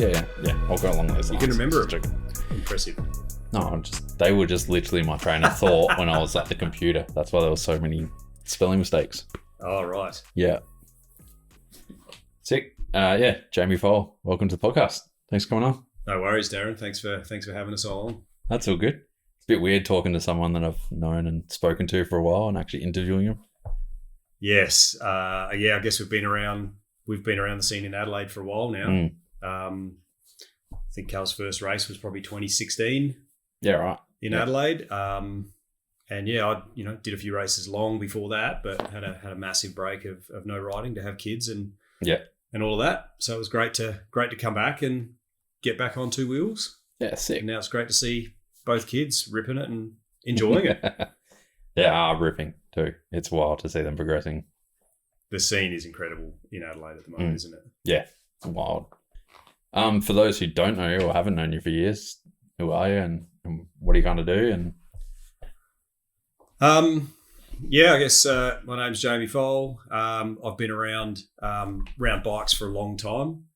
Yeah. I'll go along those lines. You can remember it. Impressive. No, they were just literally my train of thought when I was at the computer. That's why there were so many spelling mistakes. Oh, right. Yeah. Sick. Jamie Foale, welcome to the podcast. Thanks for coming on. No worries, Darren. Thanks for having us all on. That's all good. It's a bit weird talking to someone that I've known and spoken to for a while and actually interviewing him. Yes. I guess we've been around the scene in Adelaide for a while now. I think Kael's first race was probably 2016. Yeah, right. In Adelaide. I did a few races long before that, but had a massive break of no riding to have kids and all of that. So it was great to come back and get back on two wheels. Yeah, sick. And now it's great to see both kids ripping it and enjoying it. They are ripping too. It's wild to see them progressing. The scene is incredible in Adelaide at the moment, isn't it? Yeah, it's wild. For those who don't know you or haven't known you for years, who are you and what are you going to do? And I guess my name's Jamie Foale. I've been around bikes for a long time.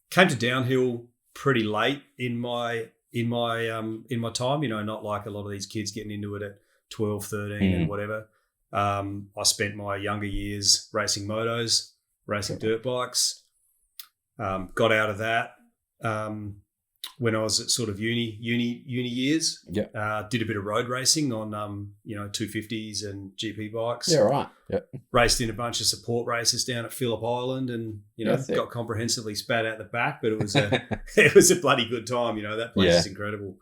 Came to downhill pretty late in my time. Not like a lot of these kids getting into it at 12, 13 and whatever. I spent my younger years racing motos, racing dirt bikes. Got out of that when I was at sort of uni years. Yeah. Did a bit of road racing on 250s and GP bikes. Yeah, right. Yeah. Raced in a bunch of support races down at Phillip Island, and got comprehensively spat out the back, but it was a bloody good time. That place is incredible.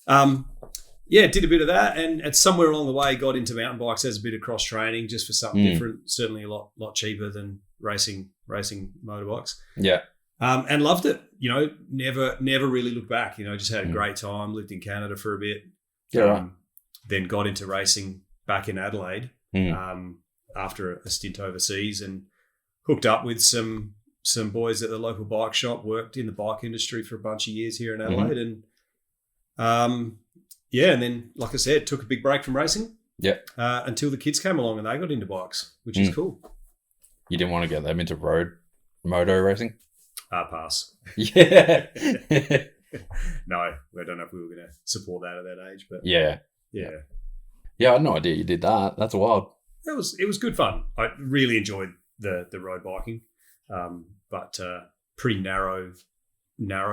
Did a bit of that, and at somewhere along the way got into mountain bikes as a bit of cross training, just for something different. Certainly a lot cheaper than racing motorbikes. Yeah. And loved it. Never really looked back. Just had a great time. Lived in Canada for a bit. Yeah. Right. Then got into racing back in Adelaide after a stint overseas, and hooked up with some boys at the local bike shop. Worked in the bike industry for a bunch of years here in Adelaide, and and then, like I said, took a big break from racing. Yeah. Until the kids came along and they got into bikes, which is cool. You didn't want to get them into moto racing? Pass. Yeah. No, I don't know if we were going to support that at that age, but yeah. I had no idea you did that. That's wild. It was good fun. I really enjoyed the road biking, but pretty narrow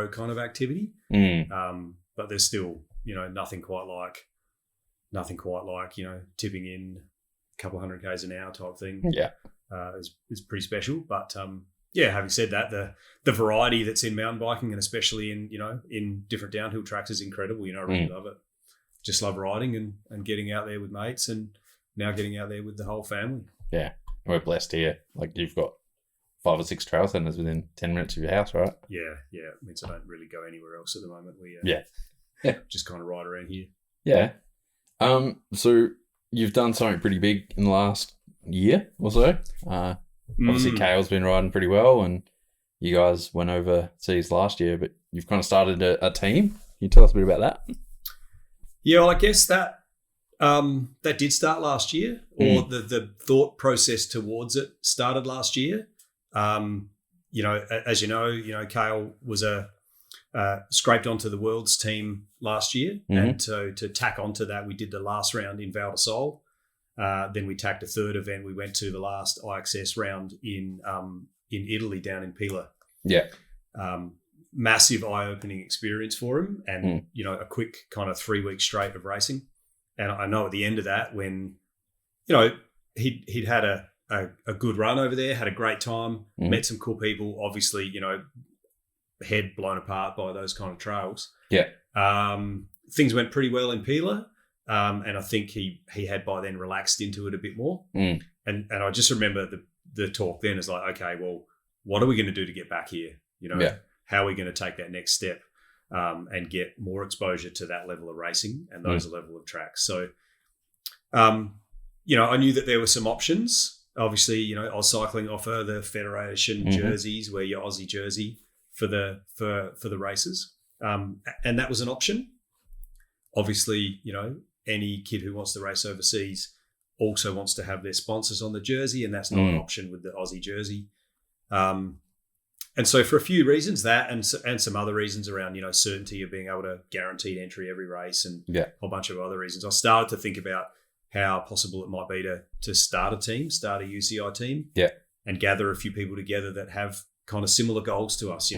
kind of activity. But there's still nothing quite like tipping in a couple of 100 k's an hour type thing. Yeah, is pretty special. But having said that, the variety that's in mountain biking, and especially in different downhill tracks, is incredible. I really love it. Just love riding and getting out there with mates, and now getting out there with the whole family. Yeah, we're blessed here. Like, you've got 5 or 6 trail centres within 10 minutes of your house, right? Yeah. It means I don't really go anywhere else at the moment. We just kind of ride around here. Yeah. So you've done something pretty big in the last year or so. Obviously, Kael's been riding pretty well, and you guys went overseas last year, but you've kind of started a team. Can you tell us a bit about that? Yeah, well, I guess that did start last year, or the thought process towards it started last year. As Kael was scraped onto the Worlds team last year, and so to tack onto that, we did the last round in Valli Hoel. Then we tacked a third event. We went to the last IXS round in Italy, down in Pila. Yeah. Massive eye-opening experience for him, and a quick kind of 3 weeks straight of racing. And I know at the end of that, when he'd had a good run over there, had a great time, met some cool people. Obviously, head blown apart by those kind of trails. Yeah. Things went pretty well in Pila. And I think he had by then relaxed into it a bit more. And I just remember the talk then is like, okay, well, what are we going to do to get back here? How are we going to take that next step and get more exposure to that level of racing and those level of tracks? So, I knew that there were some options. Obviously, Oz Cycling offer the Federation jerseys, wear your Aussie jersey for the races. And that was an option. Obviously, any kid who wants to race overseas also wants to have their sponsors on the jersey, and that's not an option with the Aussie jersey. And so for a few reasons, that and some other reasons around, certainty of being able to guaranteed entry every race and a whole bunch of other reasons, I started to think about how possible it might be to start a UCI team, and gather a few people together that have kind of similar goals to us,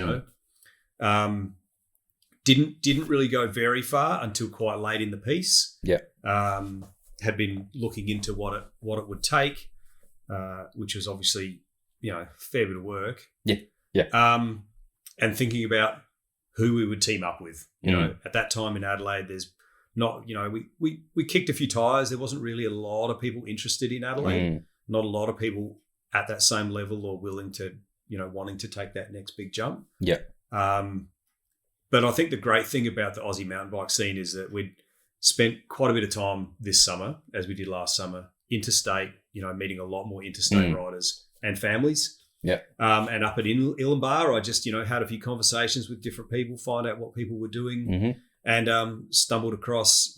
Didn't really go very far until quite late in the piece. Had been looking into what it would take, which was obviously, a fair bit of work. And thinking about who we would team up with. At that time in Adelaide, there's not, we kicked a few tires. There wasn't really a lot of people interested in Adelaide. Not a lot of people at that same level or willing to, wanting to take that next big jump. But I think the great thing about the Aussie mountain bike scene is that we'd spent quite a bit of time this summer, as we did last summer, interstate, meeting a lot more interstate riders and families. And up at Illenbar, I just, had a few conversations with different people, find out what people were doing, and stumbled across,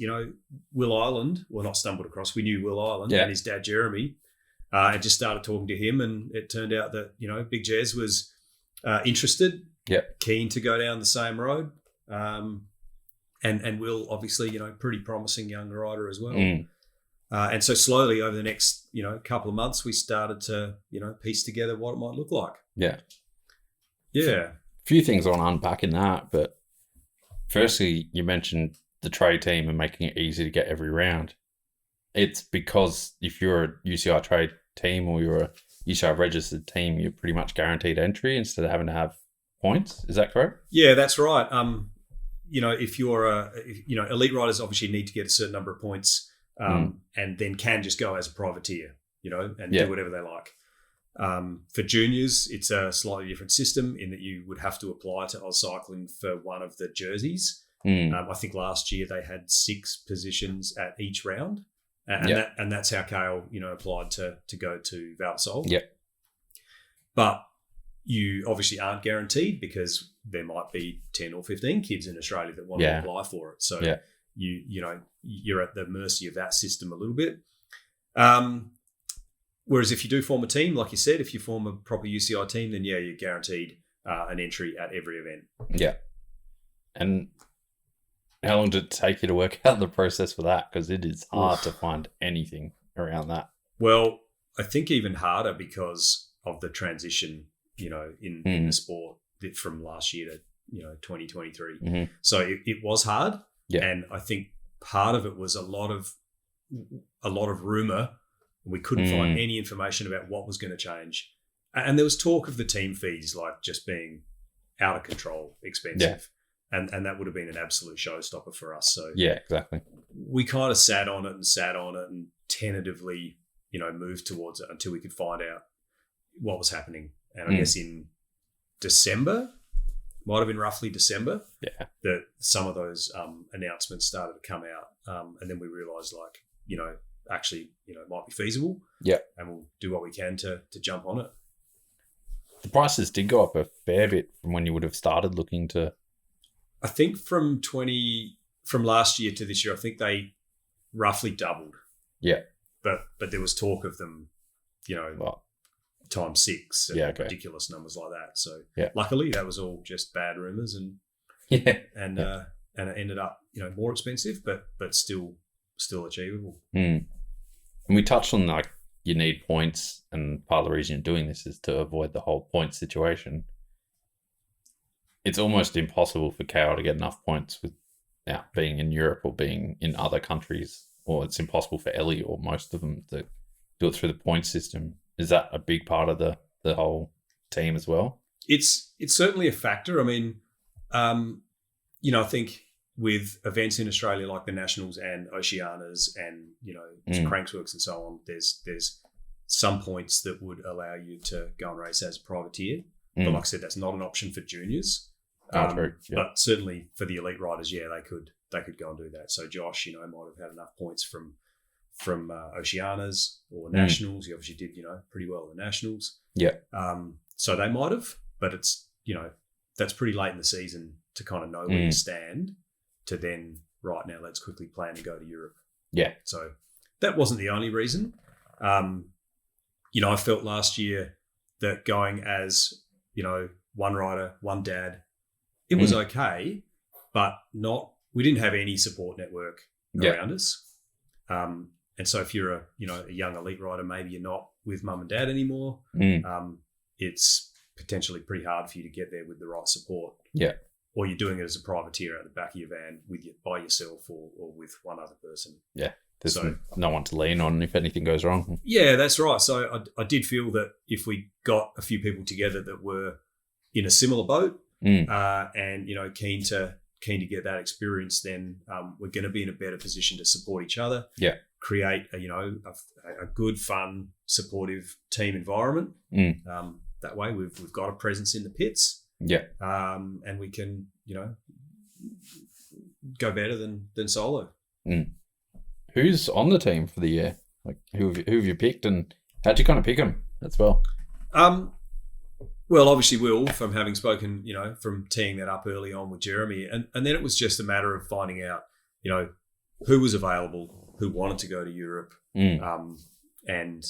Will Island. Well, not stumbled across, we knew Will Island and his dad, Jeremy, and just started talking to him. And it turned out that, Big Jez was interested, keen to go down the same road. And Will, obviously, pretty promising young rider as well. And so slowly over the next, couple of months, we started to, piece together what it might look like. A few things I want to unpack in that, but firstly, you mentioned the trade team and making it easy to get every round. It's because if you're a UCI trade team or you're a UCI registered team, you're pretty much guaranteed entry instead of having to have points. Is that correct? Yeah, that's right. If you're elite riders obviously need to get a certain number of points. And then can just go as a privateer, and do whatever they like. For juniors, it's a slightly different system in that you would have to apply to Oz Cycling for one of the jerseys. I think last year they had 6 positions at each round, and that's how Kael, applied to go to Valli Hoel. But you obviously aren't guaranteed because there might be 10 or 15 kids in Australia that want to apply for it. So you're at the mercy of that system a little bit. Whereas if you do form a team, like you said, if you form a proper UCI team, then you're guaranteed an entry at every event. And how long did it take you to work out the process for that? Because it is hard to find anything around that. Well, I think even harder because of the transition, in the sport from last year to, 2023. So it was hard. And I think part of it was a lot of rumor. We couldn't find any information about what was going to change. And there was talk of the team fees like just being out of control, expensive. And that would have been an absolute showstopper for us. So exactly. We kind of sat on it and tentatively, moved towards it until we could find out what was happening. And I guess in December, might have been roughly December, that some of those announcements started to come out. And then we realised actually, it might be feasible. And we'll do what we can to jump on it. The prices did go up a fair bit from when you would have started looking to... I think from last year to this year, I think they roughly doubled. But there was talk of them, times 6 and ridiculous numbers like that. So luckily that was all just bad rumours and it ended up, more expensive, but still achievable. And we touched on you need points, and part of the reason you're doing this is to avoid the whole point situation. It's almost impossible for Kael to get enough points without being in Europe or being in other countries, or it's impossible for Ellie or most of them to do it through the point system. Is that a big part of the whole team as well? It's certainly a factor. I mean, I think with events in Australia like the Nationals and Oceanas and, Cranksworks and so on, there's some points that would allow you to go and race as a privateer. But like I said, that's not an option for juniors. True. But certainly for the elite riders, they could go and do that. So Josh, might have had enough points from Oceanas or Nationals. He obviously did, pretty well in the Nationals. So they might have, but it's, that's pretty late in the season to kind of know where you stand to then, right now, let's quickly plan to go to Europe. So that wasn't the only reason. I felt last year that going as, one rider, one dad. It was okay, but we didn't have any support network around us. And so if you're a young elite rider, maybe you're not with mum and dad anymore. It's potentially pretty hard for you to get there with the right support. Yeah. Or you're doing it as a privateer out the back of your van by yourself or with one other person. Yeah. There's no one to lean on if anything goes wrong. Yeah, that's right. So I did feel that if we got a few people together that were in a similar boat and keen to get that experience, then we're going to be in a better position to support each other. Yeah. Create a good, fun, supportive team environment. That way, we've got a presence in the pits. Yeah. And we can go better than solo. Who's on the team for the year? Like who have you picked, and how'd you kind of pick them as well? Well, obviously Will, from having spoken, from teeing that up early on with Jeremy, and then it was just a matter of finding out, who was available, who wanted to go to Europe, and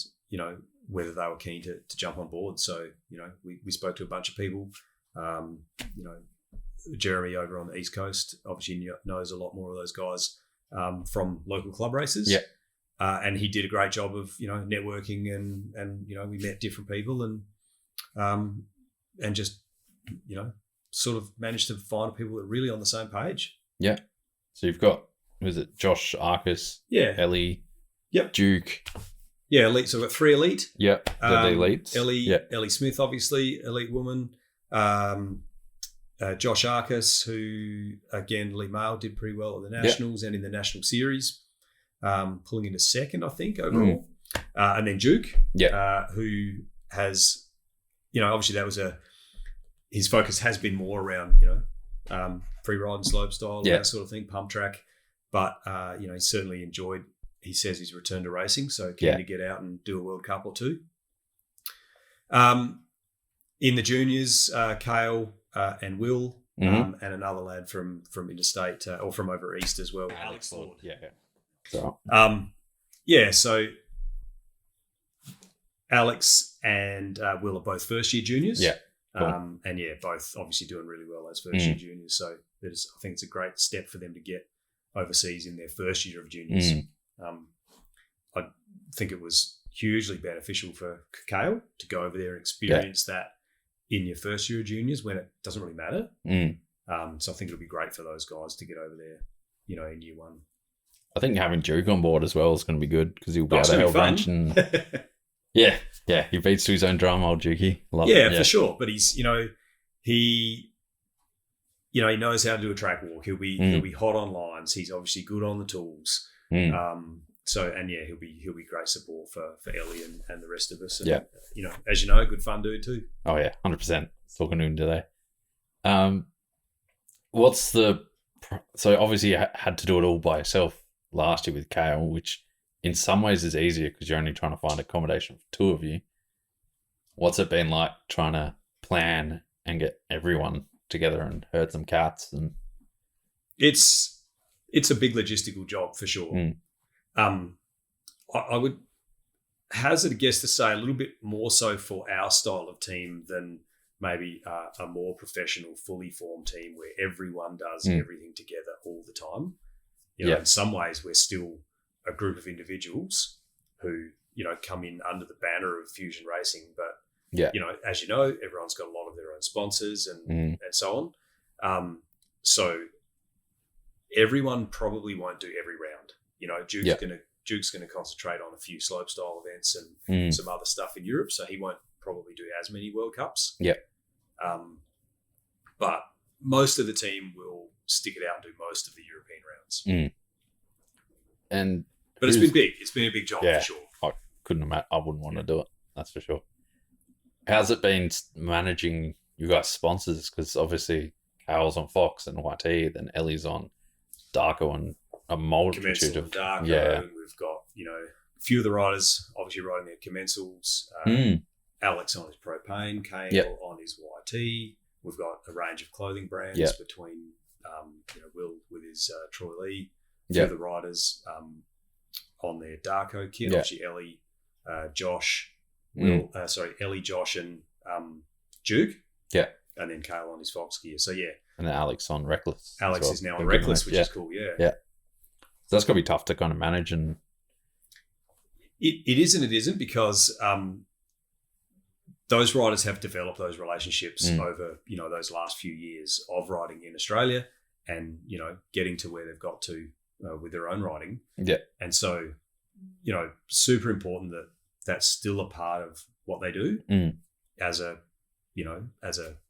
whether they were keen to jump on board. So we spoke to a bunch of people. Jeremy over on the East Coast obviously knows a lot more of those guys from local club races. Yeah. And he did a great job of networking and we met different people and just sort of managed to find people that are really on the same page. Yeah. So you've got, was it Josh Arcus? Yeah. Ellie. Yep. Duke. Yeah, elite. So we've got 3 elite. Yep. The elites. Ellie Smith, obviously, elite woman. Josh Arcus, who again, elite male, did pretty well at the Nationals and in the National Series, pulling into second, I think, overall. And then Duke, who has, obviously that was his focus has been more around, free ride and slope style, that sort of thing, pump track. But, he certainly enjoyed, he says, his return to racing. So keen to get out and do a World Cup or two. In the juniors, Kael and Will, and another lad from interstate or from over east as well, Alex Lord. So. So Alex and Will are both first year juniors. Yeah. Cool. And both obviously doing really well as first year juniors. So I think it's a great step for them to get overseas in their first year of juniors. I think it was hugely beneficial for Kael to go over there and experience that in your first year of juniors when it doesn't really matter. So I think it'll be great for those guys to get over there, in year one. I think having Duke on board as well is going to be good because he'll be able to help bench and he beats to his own drum, old Dukey. For sure. But he's, he knows how to do a track walk. He'll be hot on lines. He's obviously good on the tools. He'll be great support for Ellie and the rest of us. And, as you know, good fun dude too. Oh yeah, 100%. Talking to him today. So obviously you had to do it all by yourself last year with Kael, which in some ways is easier because you're only trying to find accommodation for 2 of you. What's it been like trying to plan and get everyone together and herd some cats? And it's a big logistical job for sure. I would hazard a guess to say a little bit more so for our style of team than maybe a more professional, fully formed team where everyone does everything together all the time. In some ways, we're still a group of individuals who, come in under the banner of Fusion Racing. But, as you know, everyone's got a lot of their own sponsors and so on. So everyone probably won't do every round. Duke's going to concentrate on a few slopestyle events and some other stuff in Europe, so he won't probably do as many World Cups. But most of the team will stick it out and do most of the European rounds. But it's been big. It's been a big job for sure. I couldn't imagine. I wouldn't want to do it. That's for sure. How's it been managing you guys' sponsors? Because obviously Kael's on Fox and YT, then Ellie's on Darko and a multitude of Darko. We've got a few of the riders obviously riding their commensals. Alex on his propane, Kael on his YT. We've got a range of clothing brands between Will with his Troy Lee. A few of the riders on their Darko kit. Obviously Ellie, Josh, Ellie, Josh, and Duke. then Kael on his Fox gear. So yeah, and then Alex on Reckless. Alex is now on Reckless, which is cool. Yeah. So that's got to be tough to kind of manage. And it is and it isn't, because those riders have developed those relationships over, those last few years of riding in Australia, and getting to where they've got to with their own riding. Yeah. And so, super important that that's still a part of what they do as a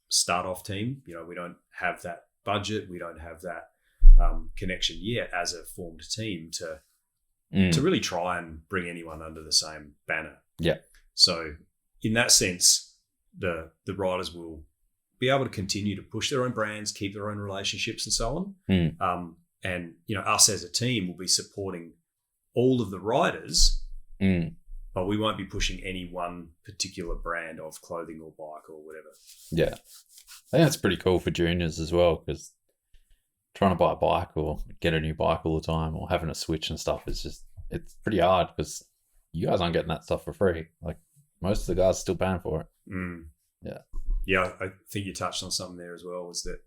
start off team. We don't have that budget. We don't have that connection yet as a formed team to really try and bring anyone under the same banner. Yeah. So in that sense, the riders will be able to continue to push their own brands, keep their own relationships and so on. And, us as a team will be supporting all of the riders, but we won't be pushing any one particular brand of clothing or bike or whatever. Yeah. I think that's pretty cool for juniors as well, because trying to buy a bike or get a new bike all the time or having a switch and stuff, it's pretty hard, because you guys aren't getting that stuff for free. Like, most of the guys are still paying for it. Yeah. Yeah, I think you touched on something there as well, is that,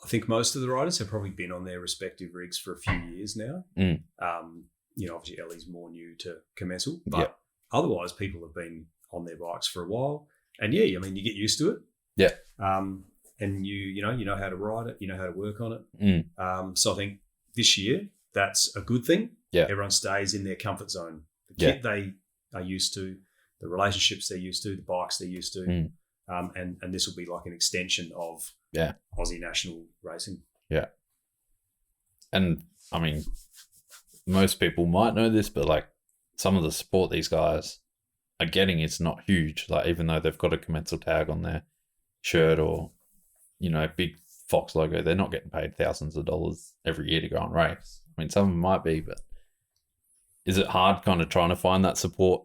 I think most of the riders have probably been on their respective rigs for a few years now. Obviously Ellie's more new to Commensal, but otherwise people have been on their bikes for a while. And you get used to it. Yeah. And you know how to ride it, you know how to work on it. So I think this year that's a good thing. Yeah. Everyone stays in their comfort zone. The kit they are used to, the relationships they're used to, the bikes they're used to. And this will be like an extension of Aussie national racing. Yeah. And I mean, most people might know this, but like, some of the support these guys are getting is not huge. Like, even though they've got a Commensal tag on their shirt or, big Fox logo, they're not getting paid thousands of dollars every year to go and race. I mean, some of them might be, but is it hard kind of trying to find that support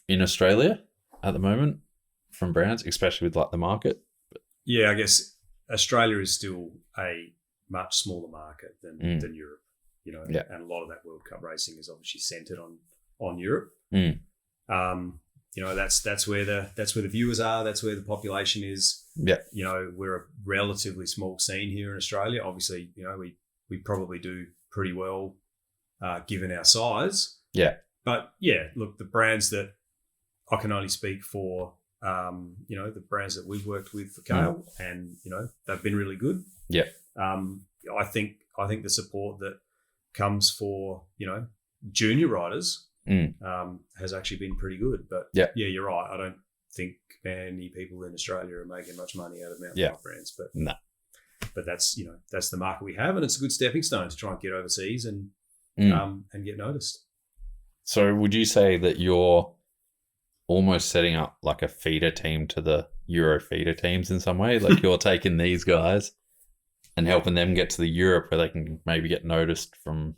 in Australia at the moment from brands, especially with like the market? Yeah, I guess Australia is still a much smaller market than Europe, and a lot of that World Cup racing is obviously centered on Europe. That's where the viewers are. That's where the population is. Yeah. We're a relatively small scene here in Australia. Obviously, we probably do pretty well given our size. Yeah. But look, the brands that I can only speak for, the brands that we've worked with for Kael, and they've been really good. Yeah. I think the support that comes for junior riders has actually been pretty good. But you're right. I don't think many people in Australia are making much money out of mountain bike brands. But but that's the market we have, and it's a good stepping stone to try and get overseas and get noticed. So would you say that you're almost setting up like a feeder team to the Euro feeder teams in some way? Like, you're taking these guys and helping them get to the Europe where they can maybe get noticed from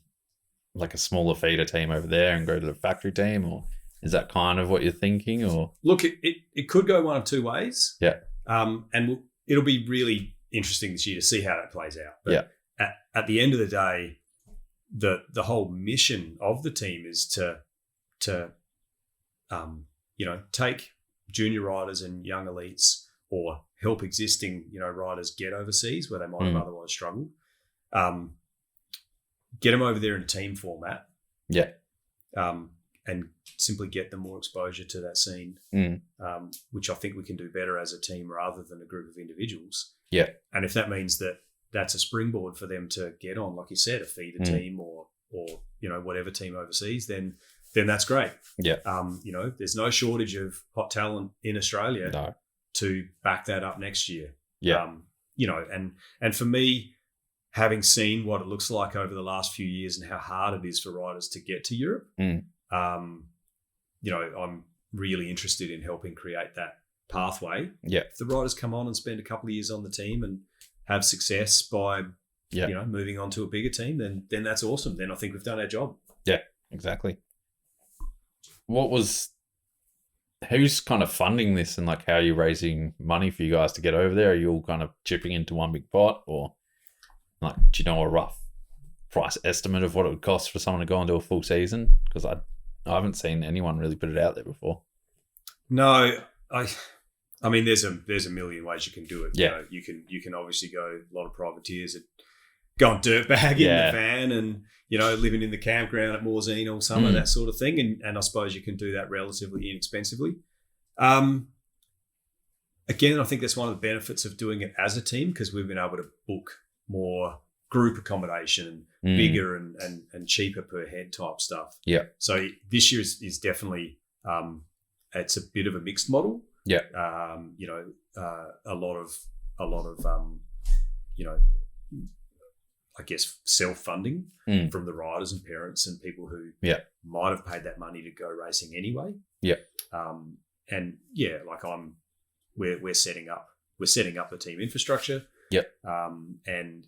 like a smaller feeder team over there and go to the factory team? Or is that kind of what you're thinking? Or look, it could go one of two ways. Yeah. And it'll be really interesting this year to see how that plays out. But at the end of the day, the whole mission of the team is to take junior riders and young elites, or help existing riders get overseas where they might have otherwise struggled. Get them over there in a team format. Yeah. And simply get them more exposure to that scene, which I think we can do better as a team rather than a group of individuals. Yeah. And if that means that that's a springboard for them to get on, like you said, a feeder team or whatever team overseas, then that's great. Yeah. There's no shortage of hot talent in Australia to back that up next year. Yeah. And for me, having seen what it looks like over the last few years and how hard it is for riders to get to Europe, I'm really interested in helping create that pathway. Yeah. If the riders come on and spend a couple of years on the team and have success by moving on to a bigger team, then that's awesome. Then I think we've done our job. Yeah, exactly. Who's kind of funding this, and like, how are you raising money for you guys to get over there? Are you all kind of chipping into one big pot, or like, do you know a rough price estimate of what it would cost for someone to go into a full season? Because I haven't seen anyone really put it out there before. No, I I mean, there's a million ways you can do it. Yeah. You can obviously go a lot of privateers that go on dirtbag in the van and, living in the campground at Morzine all summer, that sort of thing. And I suppose you can do that relatively inexpensively. Again, I think that's one of the benefits of doing it as a team, because we've been able to book more group accommodation, bigger and cheaper per head type stuff. Yeah. So this year is definitely, it's a bit of a mixed model. Yeah. A lot of I guess self-funding from the riders and parents and people who might have paid that money to go racing anyway. Yeah. We're setting up the team infrastructure. Yep. And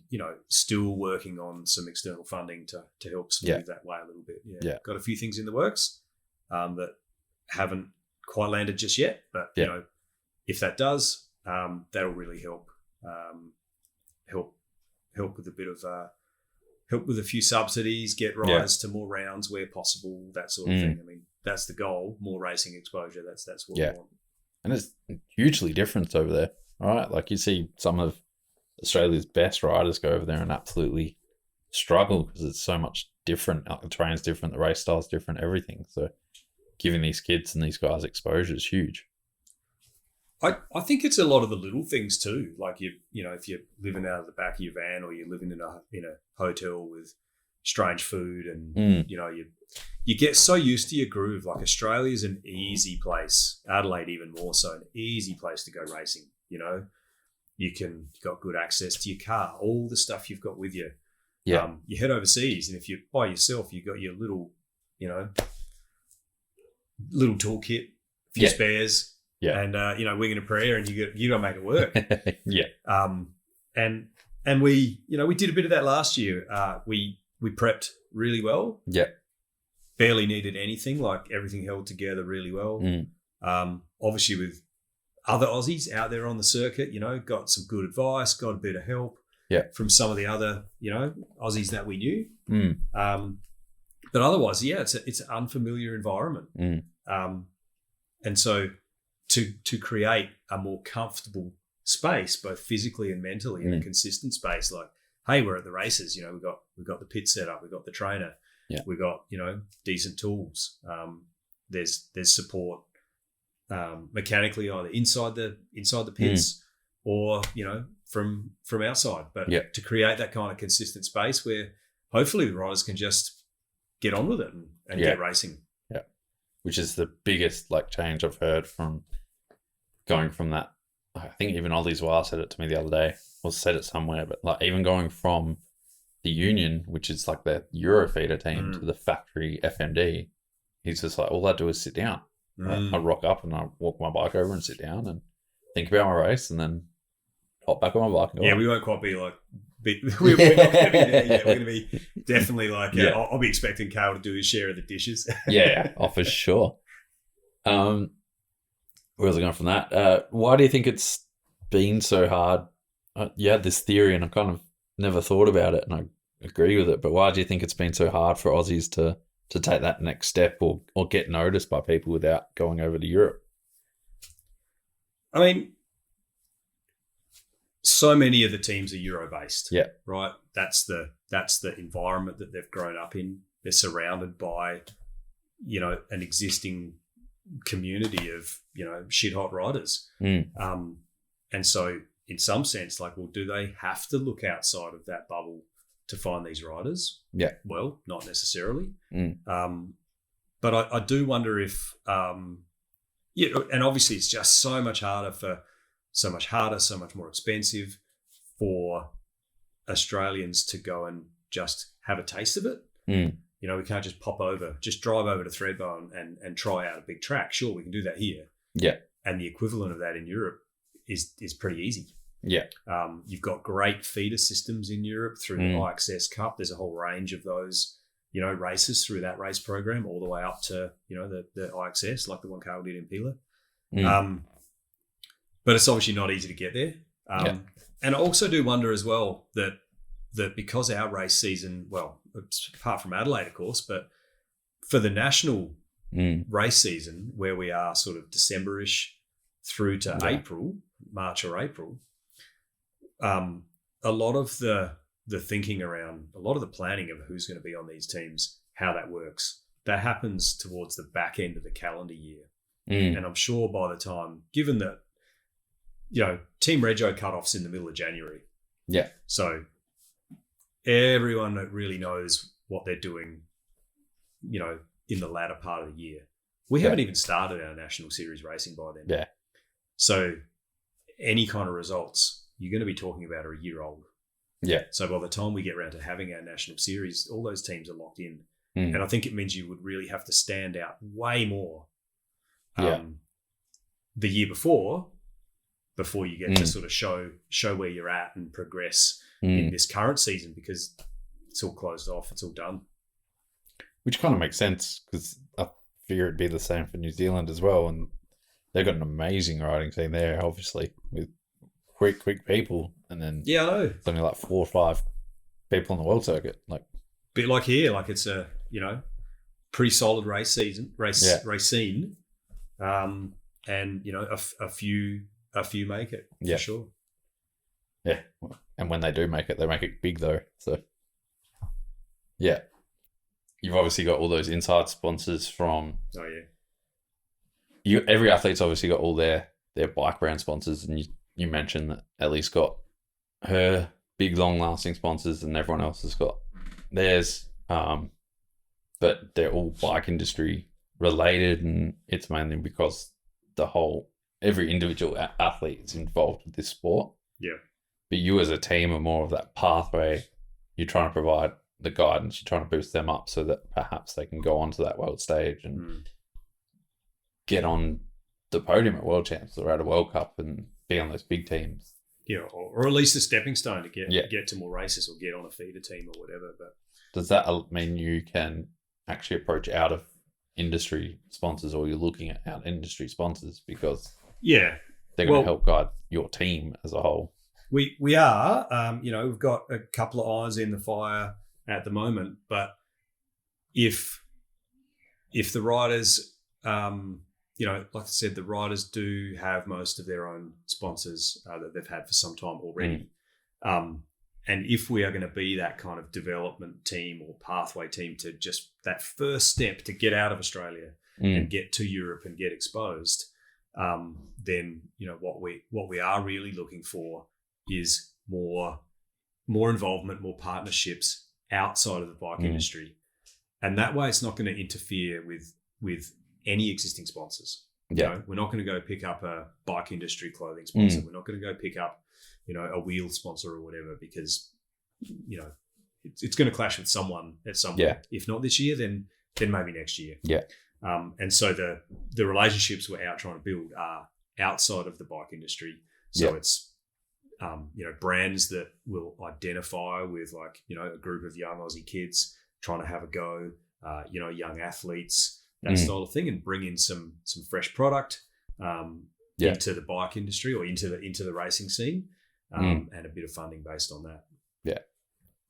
still working on some external funding to help smooth that way a little bit. Yeah. Got a few things in the works that haven't quite landed just yet, but if that does, that'll really help with a bit of help with a few subsidies, get riders to more rounds where possible, that sort of thing. I mean, that's the goal, more racing exposure. That's what we want. And it's hugely different over there, right? Like you see some of Australia's best riders go over there and absolutely struggle because it's so much different. Like the terrain's different, the race style's different, everything. So giving these kids and these guys exposure is huge. I think it's a lot of the little things too. Like if you're living out of the back of your van or you're living in a hotel with strange food and you get so used to your groove. Like Australia's an easy place. Adelaide even more so, an easy place to go racing. You've got good access to your car, all the stuff you've got with you. Yeah. You head overseas and if you're by yourself, you've got your little toolkit, a few spares. Yeah. And wing and a prayer, and you got to make it work. Yeah. And we did a bit of that last year. We prepped really well. Yeah. Barely needed anything. Like everything held together really well. Obviously with other Aussies out there on the circuit, got some good advice, got a bit of help. Yeah. From some of the other Aussies that we knew. But otherwise, it's an unfamiliar environment. And so to create a more comfortable space, both physically and mentally, and a consistent space, like, hey, we're at the races, we've got the pit set up, we've got the trainer, we've got, decent tools. There's support mechanically either inside the pits or, from outside. But to create that kind of consistent space where hopefully the riders can just get on with it and get racing. Yeah. Which is the biggest change I've heard from going from that. I think even Ollie's Wild said it to me the other day, or said it somewhere, but even going from the Union, which is like the Eurofeeder team, to the factory FMD, he's just like, all I do is sit down. I rock up and I walk my bike over and sit down and think about my race and then hop back on my bike. And go we won't quite be like, we're not going to be there yet. We're going to be definitely I'll be expecting Kael to do his share of the dishes. For sure. Where was I going from that? Why do you think it's been so hard? You had this theory and I kind of never thought about it and I agree with it, but why do you think it's been so hard for Aussies to take that next step or get noticed by people without going over to Europe? I mean, so many of the teams are Euro-based. Yeah. Right? That's the environment that they've grown up in. They're surrounded by, an existing community of, shit-hot riders. And so in some sense, do they have to look outside of that bubble to find these riders? Yeah. Well, not necessarily. But I do wonder if, and obviously it's just so much more expensive for Australians to go and just have a taste of it. We can't just drive over to Thredbo and try out a big track. Sure, we can do that here. Yeah. And the equivalent of that in Europe is pretty easy. Yeah. You've got great feeder systems in Europe through the IXS Cup. There's a whole range of those, races through that race program all the way up to, the IXS, like the one Kael did in Pila. But it's obviously not easy to get there. And I also do wonder as well that because our race season, well, apart from Adelaide, of course, but for the national race season where we are sort of December-ish through to March or April, a lot of the thinking around, a lot of the planning of who's going to be on these teams, how that works, that happens towards the back end of the calendar year. And I'm sure by the time, given that, Team Rego cut-offs in the middle of January. Yeah. So everyone that really knows what they're doing, in the latter part of the year. We haven't even started our National Series racing by then. Yeah. So any kind of results, you're going to be talking about are a year old. Yeah. So by the time we get around to having our National Series, all those teams are locked in. And I think it means you would really have to stand out way more the year before you get to sort of show where you're at and progress in this current season, because it's all closed off, it's all done. Which kind of makes sense, because I figure it'd be the same for New Zealand as well, and they've got an amazing riding team there, obviously, with quick people, and then I know it's only like 4 or 5 people on the world circuit, like bit like here, like it's a pretty solid race scene, and a few make it for sure. Yeah, and when they do make it, they make it big though. So yeah, you've obviously got all those inside sponsors from. Oh yeah. Every athlete's obviously got all their bike brand sponsors, and you mentioned that Ellie's got her big long lasting sponsors, and everyone else has got theirs. But they're all bike industry related, and it's mainly because every individual athlete is involved with this sport. Yeah. But you as a team are more of that pathway. You're trying to provide the guidance. You're trying to boost them up so that perhaps they can go onto that world stage and get on the podium at World Champs or at a World Cup and be on those big teams. Yeah, or at least a stepping stone to get to more races or get on a feeder team or whatever. But does that mean you can actually approach out of industry sponsors, or you're looking at out industry sponsors because they're going to help guide your team as a whole? We are, we've got a couple of irons in the fire at the moment, but if the riders, like I said, the riders do have most of their own sponsors that they've had for some time already. And if we are going to be that kind of development team or pathway team to just that first step to get out of Australia and get to Europe and get exposed, then what we are really looking for is more involvement, more partnerships outside of the bike industry, and that way it's not going to interfere with any existing sponsors. We're not going to go pick up a bike industry clothing sponsor. We're not going to go pick up a wheel sponsor or whatever, because it's going to clash with someone at some point. If not this year, then maybe next year. And so the relationships we're out trying to build are outside of the bike industry. So it's brands that will identify with a group of young Aussie kids trying to have a go, young athletes, that style of thing, and bring in some fresh product into the bike industry or into the racing scene, and a bit of funding based on that. Yeah.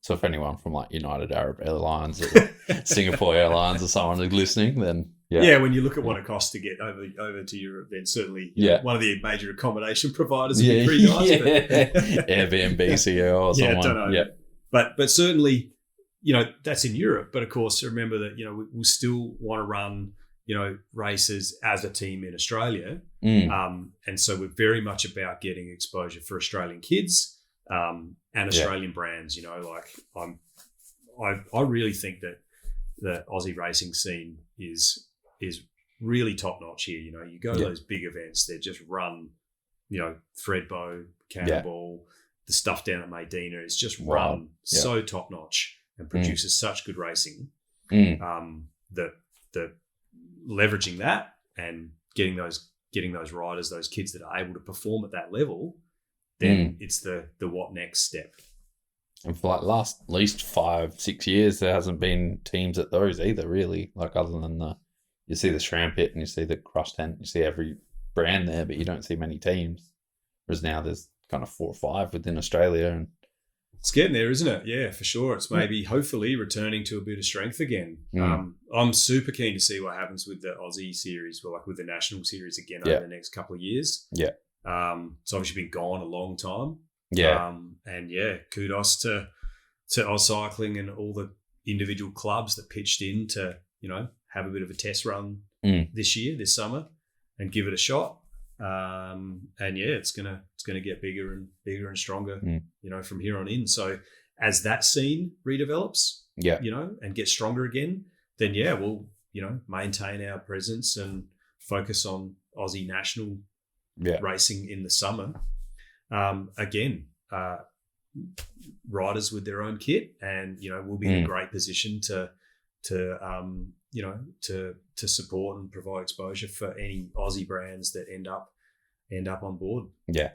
So if anyone from United Arab Airlines or Singapore Airlines or someone is listening, then when you look at what it costs to get over to Europe, then certainly one of the major accommodation providers would be pretty nice. But Airbnb CEO or someone. I don't know. Yeah. But certainly, that's in Europe. But of course, remember that we still want to run races as a team in Australia, and so we're very much about getting exposure for Australian kids and Australian brands. I really think that the Aussie racing scene is really top notch here. You go to those big events, they're just run, Threadbow, Cannonball, the stuff down at Medina. It's just run so top notch and produces such good racing that leveraging that and getting those riders, those kids that are able to perform at that level, then it's the what next step. And for last at least 5-6 years, there hasn't been teams at those either, really. Other than you see the SRAM Pit and you see the Crush Tent, you see every brand there, but you don't see many teams. Whereas now there's kind of 4 or 5 within Australia, and It's getting there, isn't it? Yeah, for sure. It's maybe, hopefully, returning to a bit of strength again. I'm super keen to see what happens with the Aussie series, with the national series again over the next couple of years. Yeah. It's obviously been gone a long time. Yeah. And kudos to Oz Cycling and all the individual clubs that pitched in to, have a bit of a test run this summer, and give it a shot. It's gonna get bigger and stronger, from here on in. So as that scene redevelops, and gets stronger again, then we'll maintain our presence and focus on Aussie national racing in the summer. Riders with their own kit, and we'll be in a great position to support and provide exposure for any Aussie brands that end up on board. Yeah,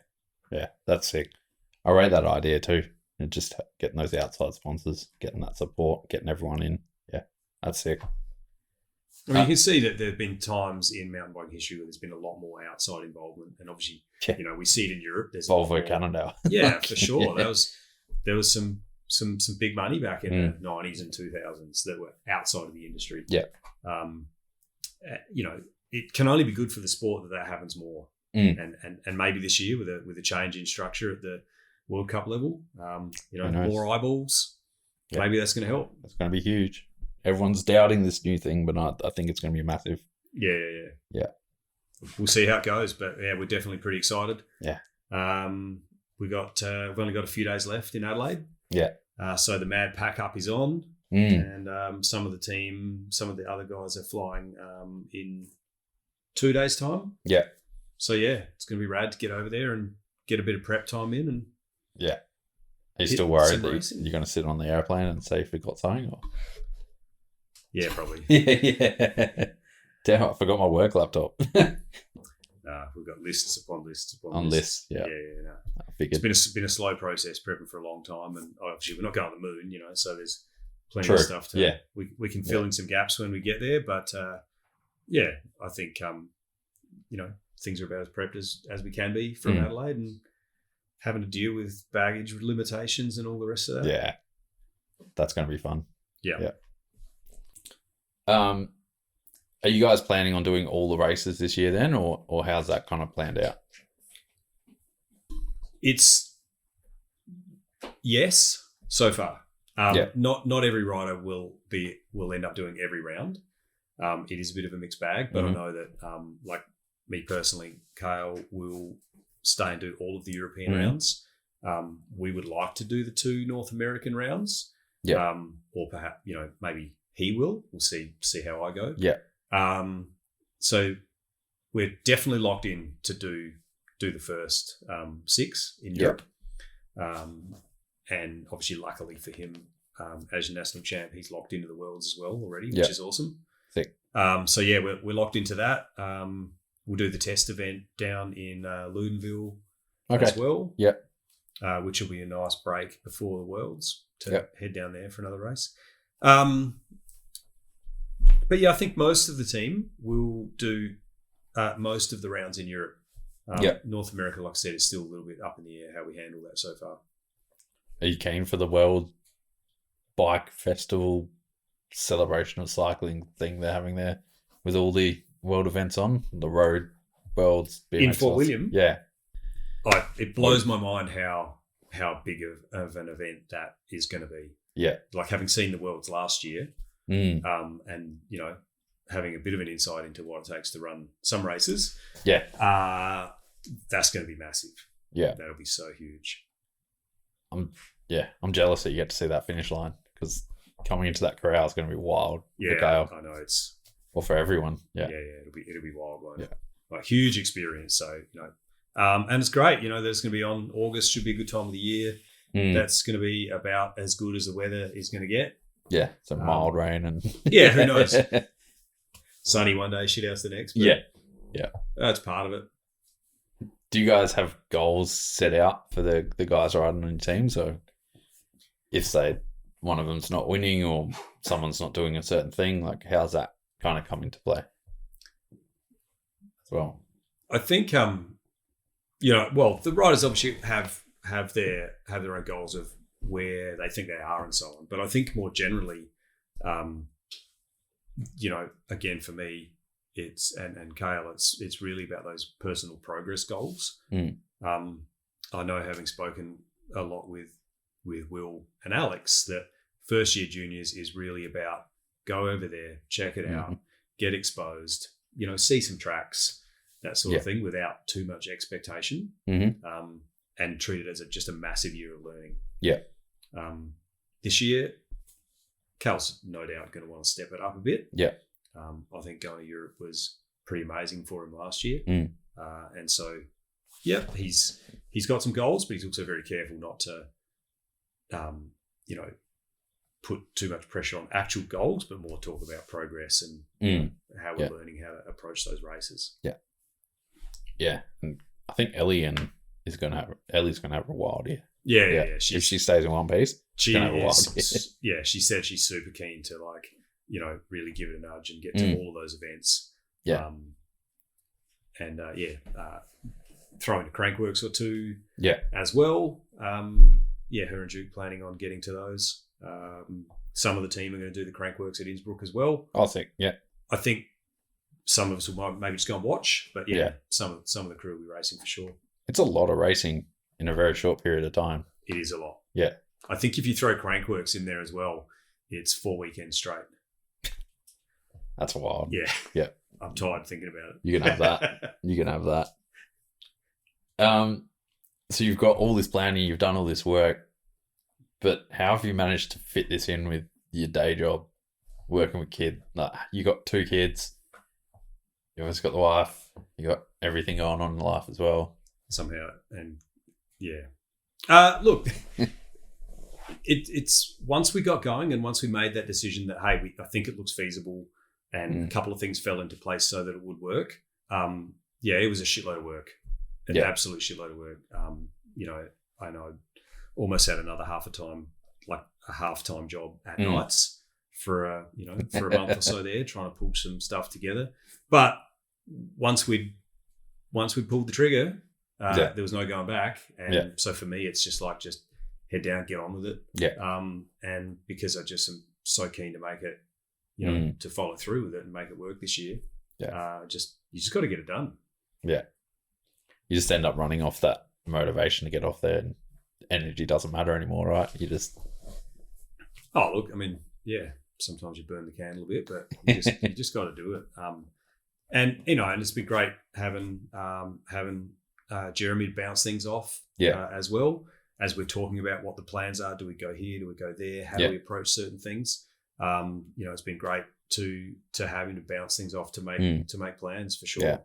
that's sick. I rate that idea too. And just getting those outside sponsors, getting that support, getting everyone in. Yeah, that's sick. I mean, you can see that there have been times in mountain biking history where there's been a lot more outside involvement, and obviously, we see it in Europe. There's Volvo Canada. Yeah, for sure. There was some big money back in the 90s and 2000s that were outside of the industry. Yeah. It can only be good for the sport that happens more. And maybe this year with a change in structure at the World Cup level, more eyeballs. Yeah. Maybe that's going to help. It's going to be huge. Everyone's doubting this new thing, but I think it's going to be massive. Yeah. We'll see how it goes, but we're definitely pretty excited. Yeah. We've only got a few days left in Adelaide. Yeah. So the Mad Pack Up is on, and some of the other guys are flying in 2 days' time. Yeah. So it's going to be rad to get over there and get a bit of prep time in. And are you still worried that you're going to sit on the airplane and say if we got something? Or? Yeah, probably. Yeah. Damn, I forgot my work laptop. We've got lists upon lists on lists. Yeah. No. It's been a slow process prepping for a long time, and obviously we're not going to the moon, so there's plenty of stuff to. We can fill in some gaps when we get there, but I think things are about as prepped as we can be from Adelaide, and having to deal with baggage limitations and all the rest of that. Yeah, that's going to be fun. Yeah. Are you guys planning on doing all the races this year then, or how's that kind of planned out? It's yes, so far. Not every rider will end up doing every round. It is a bit of a mixed bag, but I know that like me personally, Kael will stay and do all of the European rounds. We would like to do the 2 North American rounds. Yeah. Or perhaps, maybe he will. We'll see how I go. Yeah. So we're definitely locked in to do the first 6 in Europe. And obviously, luckily for him, as national champ, he's locked into the Worlds as well already, which is awesome. Sick. We're locked into that. We'll do the test event down in Loudenville as well. Yeah. Which will be a nice break before the Worlds to head down there for another race. But I think most of the team will do most of the rounds in Europe. North America, like I said, is still a little bit up in the air how we handle that so far. Are you keen for the World Bike Festival celebration of cycling thing they're having there with all the world events on? The Road Worlds in Fort William? Yeah. It blows my mind how big of an event that is going to be. Yeah. Like having seen the Worlds last year, and having a bit of an insight into what it takes to run some races. Yeah. That's going to be massive. Yeah. That'll be so huge. I'm jealous that you get to see that finish line, because coming into that corral is going to be wild. Yeah, for Kael. I know for everyone. Yeah. It'll be wild, won't it? Like huge experience. So and it's great. There's going to be on August. Should be a good time of the year. That's going to be about as good as the weather is going to get. Yeah, some mild rain and who knows? Sunny one day, shit house the next. But yeah, that's part of it. Do you guys have goals set out for the guys riding on your team? So if say one of them's not winning or someone's not doing a certain thing, like how's that kind of come into play as well? I think the riders obviously have their own goals of where they think they are and so on. But I think more generally, again, for me, it's and Kael, it's really about those personal progress goals. I know, having spoken a lot with Will and Alex, that first year juniors is really about go over there, check it out, get exposed, see some tracks, that sort of thing, without too much expectation, and treat it as just a massive year of learning. Yeah. This year, Cal's no doubt going to want to step it up a bit. Yeah. I think going to Europe was pretty amazing for him last year. And so, he's got some goals, but he's also very careful not to, put too much pressure on actual goals, but more talk about progress and how we're learning how to approach those races. Yeah. Yeah. And I think Ellie's going to have a wild year. Yeah. If she stays in one piece, she's going to have a wild year. Yeah. She said she's super keen to really give it a nudge and get to all of those events. Yeah. Throw in a crankworks or two. Yeah. As well. Her and Duke planning on getting to those. Some of the team are going to do the crankworks at Innsbruck as well. I think some of us will maybe just go and watch, but some of the crew will be racing for sure. It's a lot of racing in a very short period of time. It is a lot. Yeah. I think if you throw crankworks in there as well, it's 4 weekends straight. That's wild. Yeah. Yeah. I'm tired thinking about it. You can have that. You can have that. So you've got all this planning, you've done all this work, but how have you managed to fit this in with your day job, working with kids? Like, you got 2 kids, you always got the wife, you got everything going on in life as well. Somehow, and look, it's once we got going and once we made that decision that, hey, I think it looks feasible, and a couple of things fell into place so that it would work. It was a shitload of work. An absolute shitload of work. I know I almost had another half-time job at nights for a month or so there, trying to pull some stuff together. But once we pulled the trigger, there was no going back. And so for me, it's just head down, get on with it. Yeah. And because I just am so keen to make it, to follow through with it and make it work this year. Yeah. You just got to get it done. Yeah. You just end up running off that motivation to get off there, and energy doesn't matter anymore, right? You just... Oh, look, I mean, sometimes you burn the candle a bit, but you just got to do it. And it's been great having Jeremy bounce things off as well, as we're talking about what the plans are. Do we go here? Do we go there? How do we approach certain things? It's been great to have him to bounce things off to make plans for sure. Yeah.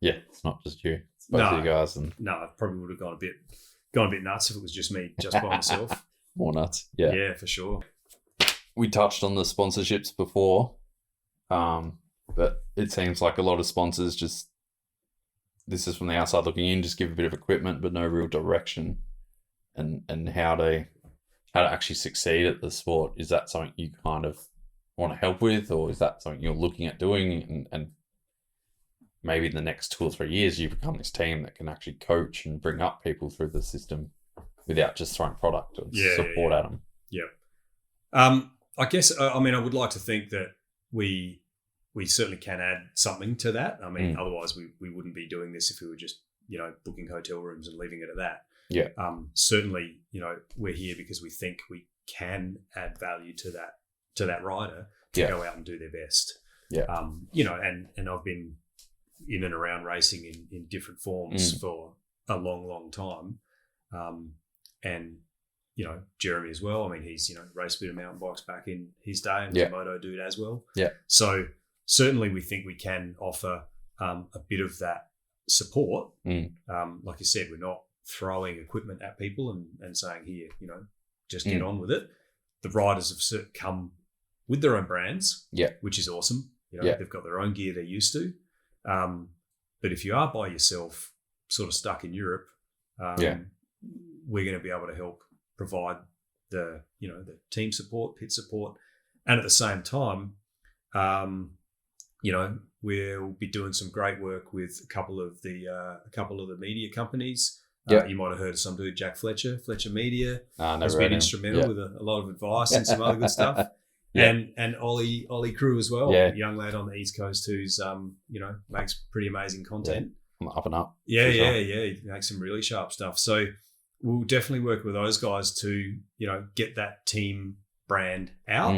Yeah, it's not just you. It's both of you guys. No, I probably would have gone a bit nuts if it was just me, just by myself. More nuts. Yeah. Yeah, for sure. We touched on the sponsorships before, but it seems like a lot of sponsors this is from the outside looking in, just give a bit of equipment but no real direction and how to actually succeed at the sport. Is that something you kind of want to help with, or is that something you're looking at doing and maybe in the next 2 or 3 years you become this team that can actually coach and bring up people through the system without just throwing product or support at them? Yeah. I guess, I would like to think that we certainly can add something to that. Otherwise we wouldn't be doing this if we were just, booking hotel rooms and leaving it at that. Yeah. Certainly, we're here because we think we can add value to that rider to go out and do their best. Yeah. And I've been in and around racing in different forms for a long, long time. And, Jeremy as well. He's, raced a bit of mountain bikes back in his day and was a moto dude as well. Yeah. So certainly we think we can offer a bit of that support. Like you said, we're not throwing equipment at people and saying, here, just get on with it. The riders have come with their own brands, which is awesome. They've got their own gear they're used to. But if you are by yourself, sort of stuck in Europe, we're going to be able to help provide the team support, pit support, and at the same time, we'll be doing some great work with a couple of the media companies You might have heard of some dude, Jack Fletcher Media. Never has heard been him. instrumental with a lot of advice and some other good stuff. And Ollie Crew as well, young lad on the East Coast who's makes pretty amazing content. Up and up. He makes some really sharp stuff. So we'll definitely work with those guys to get that team brand out,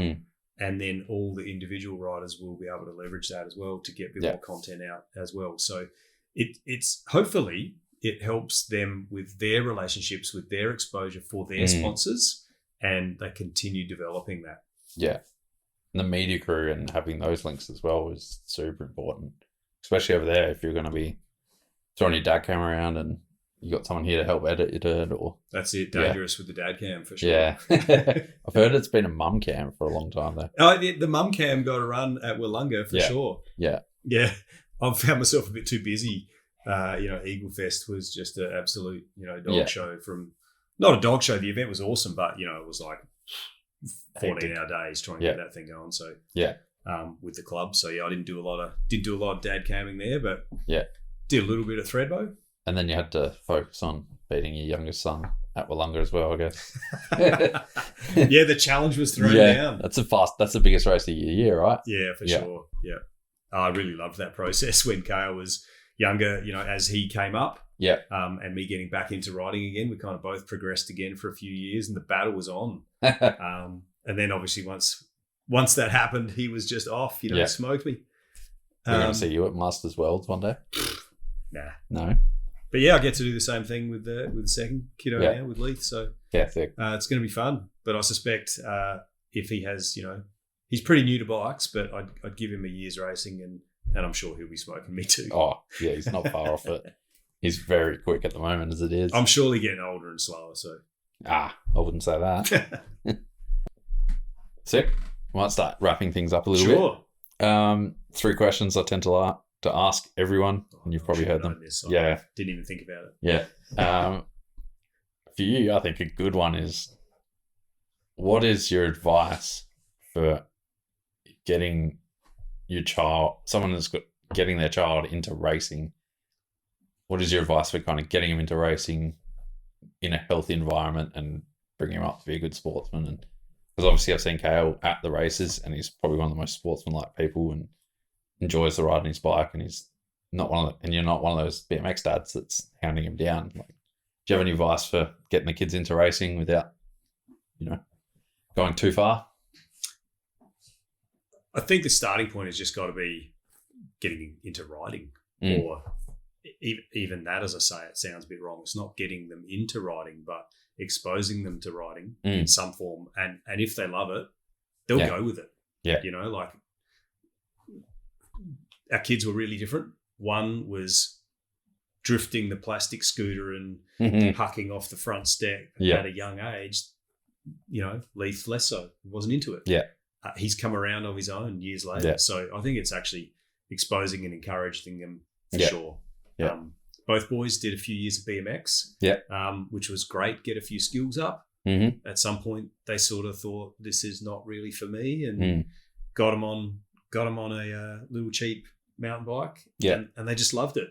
and then all the individual riders will be able to leverage that as well to get a bit more content out as well. So it's hopefully it helps them with their relationships, with their exposure for their sponsors, and they continue developing that. Yeah. And the media crew and having those links as well is super important, especially over there if you're going to be throwing your dad cam around and you got someone here to help edit it, or that's it. Dangerous with the dad cam for sure. Yeah. I've heard it's been a mum cam for a long time though. Oh, the mum cam got a run at Wollonga for sure. Yeah. Yeah. I've found myself a bit too busy. Eagle Fest was just an absolute, dog show not a dog show. The event was awesome, but it was like 14-hour days trying to get that thing going. So with the club. So I didn't do a lot of dad camming there, but did a little bit of Threadbow. And then you had to focus on beating your youngest son at Wollonga as well, I guess. The challenge was thrown down. That's the biggest race of your year, right? Yeah, for sure. Yeah. I really loved that process when Kael was younger, as he came up. Yeah. And me getting back into riding again. We kind of both progressed again for a few years and the battle was on. And then obviously once that happened, he was just off, smoked me. We're going to see you at Masters Worlds one day? Nah. No? But I get to do the same thing with the second kiddo now with Leith. So thick. It's going to be fun. But I suspect if he has, he's pretty new to bikes, but I'd give him a year's racing and I'm sure he'll be smoking me too. Oh, yeah, he's not far off it. He's very quick at the moment as it is. I'm surely getting older and slower, so. I wouldn't say that. Sick. Might start wrapping things up a little bit. 3 questions I tend to ask everyone, and you've probably heard them. Didn't even think about it. Yeah. For you, I think a good one is, what is your advice for getting someone that's getting their child into racing? What is your advice for kind of getting him into racing in a healthy environment and bringing him up to be a good sportsman? And because obviously I've seen Kael at the races, and he's probably one of the most sportsman-like people and enjoys the riding his bike, and he's not you're not one of those BMX dads that's hounding him down. Like, do you have any advice for getting the kids into racing without, going too far? I think the starting point has just got to be getting into riding, or even that, as I say, it sounds a bit wrong. It's not getting them into riding, but exposing them to riding in some form. And if they love it, they'll go with it. Yeah. Like our kids were really different. One was drifting the plastic scooter and hucking off the front step at a young age. Leith less so. He wasn't into it. Yeah. He's come around of his own years later. Yeah. So I think it's actually exposing and encouraging them for sure. Yeah. Both boys did a few years of BMX, which was great, get a few skills up. Mm-hmm. At some point, they sort of thought, this is not really for me, and got them on a little cheap mountain bike, and they just loved it.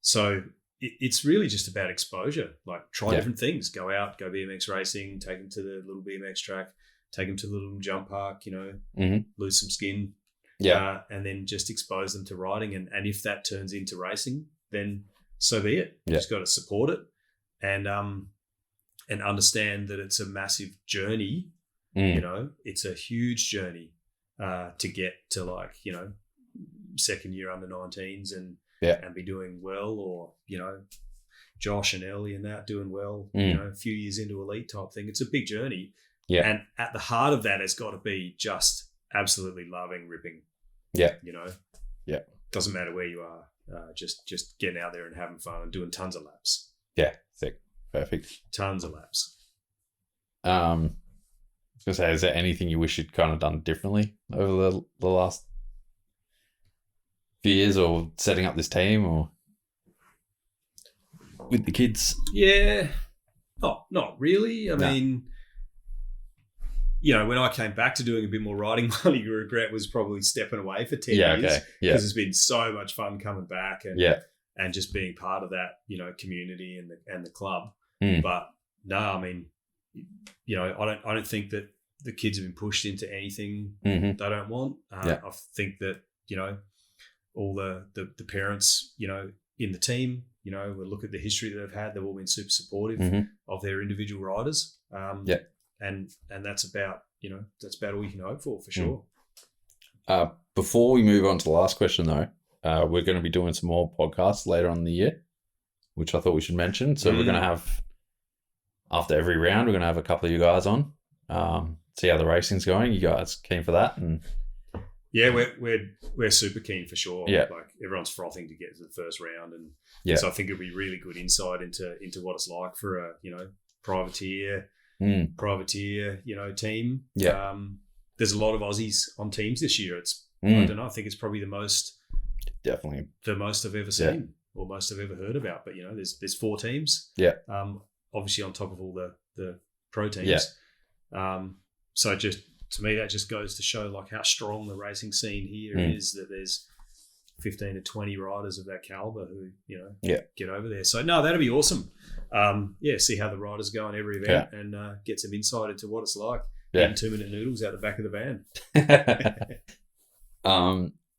So it's really just about exposure. Like, try different things. Go BMX racing, take them to the little BMX track, take them to the little jump park, lose some skin, and then just expose them to riding. And if that turns into racing, then so be it. You just got to support it and understand that it's a massive journey. It's a huge journey to get to second year under 19s and be doing well, or Josh and Ellie and that doing well, a few years into elite type thing. It's a big journey. Yeah. And at the heart of that has got to be just absolutely loving ripping. Yeah. Doesn't matter where you are. Just getting out there and having fun and doing tons of laps. Yeah, sick. Perfect. Tons of laps. I was going to say, is there anything you wish you'd kind of done differently over the last few years, or setting up this team, or with the kids? Yeah. Oh, not really. I mean, when I came back to doing a bit more riding, my only regret was probably stepping away for 10 years. Okay. Yeah. Because it's been so much fun coming back. And and just being part of that, community and the club. Mm. But no, I mean, I don't think that the kids have been pushed into anything Mm-hmm. they don't want. I think that, all the parents, in the team, we look at the history that they've had. They've all been super supportive Mm-hmm. of their individual riders. And that's about, that's about all you can hope for sure. Before we move on to the last question, though, we're going to be doing some more podcasts later on in the year, which I thought we should mention. So we're going to have, after every round, we're going to have a couple of you guys on, see how the racing's going. You guys keen for that? And yeah, we're super keen for sure. Yeah. Like everyone's frothing to get to the first round, and so I think it'll be really good insight into what it's like for a privateer, team. Yeah. There's a lot of Aussies on teams this year. It's I don't know. I think it's probably the most I've ever seen or most I've ever heard about. But there's 4 teams. Yeah. Obviously on top of all the pro teams. Yeah. So just to me that just goes to show like how strong the racing scene here is. That there's 15 to 20 riders of that caliber who get over there. So no, that'll be awesome. See how the riders go on every event and get some insight into what it's like. Eating 2-minute noodles out the back of the van.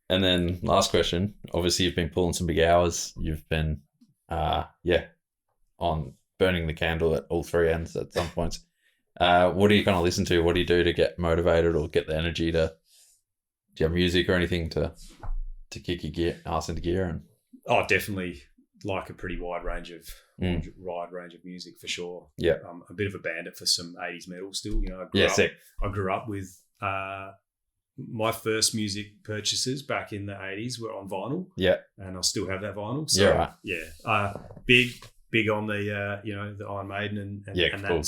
And then last question. Obviously, you've been pulling some big hours. You've been, on burning the candle at all 3 ends at some points. What do you kind of listen to? What do you do to get motivated or get the energy to? Do you have music or anything to kick your ass into gear? And definitely like a pretty wide range of music for sure. Yeah, a bit of a bandit for some 80s metal still. I grew up with my first music purchases back in the 80s were on vinyl. Yeah, and I still have that vinyl. So big on the the Iron Maiden and cool.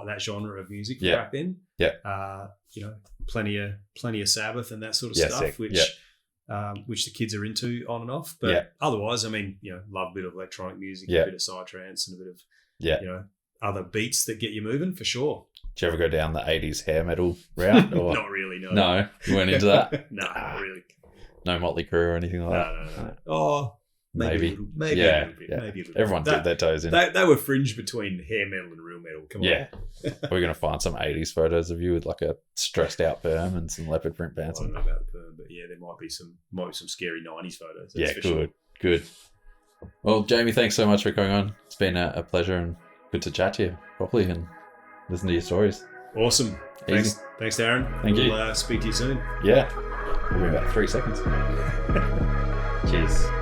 that genre of music back then. Yeah, plenty of Sabbath and that sort of stuff, which the kids are into on and off. But otherwise, I mean, love a bit of electronic music, a bit of psytrance, and a bit of other beats that get you moving for sure. Did you ever go down the 80s hair metal route? Or? Not really, no. No, you went into that? No, not really. No Motley Crue or anything like that? No. Oh, maybe a little bit. Maybe a little Everyone bit. did their toes in. They were fringe between hair metal and real metal. Come on. Yeah. We're going to find some 80s photos of you with like a stressed out perm and some leopard print pants. I don't know about the perm, but there might be some scary 90s photos. That's for good. Well, Jamie, thanks so much for coming on. It's been a pleasure and good to chat to you properly and listen to your stories. Awesome. Thanks, Darren. Thank you. We'll speak to you soon. Yeah. We'll be about 3 seconds. Cheers.